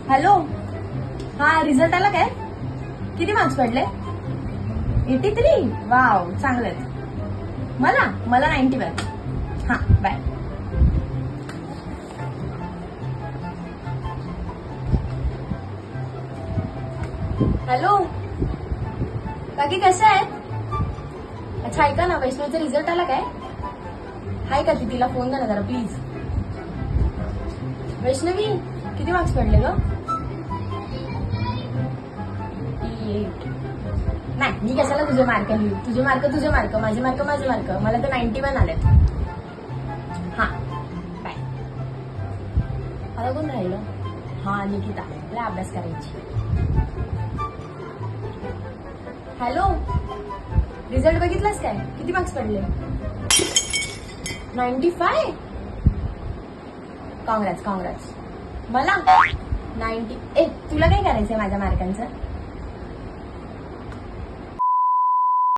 Hello. हा, result आला काय? किती मार्क्स पडले? 83. वाव, चांगलेत. मला मला 91. हा, बाय. हॅलो, बाकी कसं आहे? अच्छा, ऐका ना, वैष्णवीचा रिझल्ट आला काय? हाय का ती? तिला फोन द्या ना जरा प्लीज. वैष्णवी, किती मार्क्स पडले ग? 88. नाही, मी कशाला तुझे मार्क लिहू? तुझे मार्क, माझे मार्क. मला तर 91 आलेत. हा, बाय. आता कोण राहिलं? हा, निकिता. मला अभ्यास करायची. हॅलो, रिझल्ट बघितलास काय? किती मार्क्स पडले? 95. कॉंग्रॅट्स. मला 90. तुला काय करायचंय माझ्या मार्कांचं?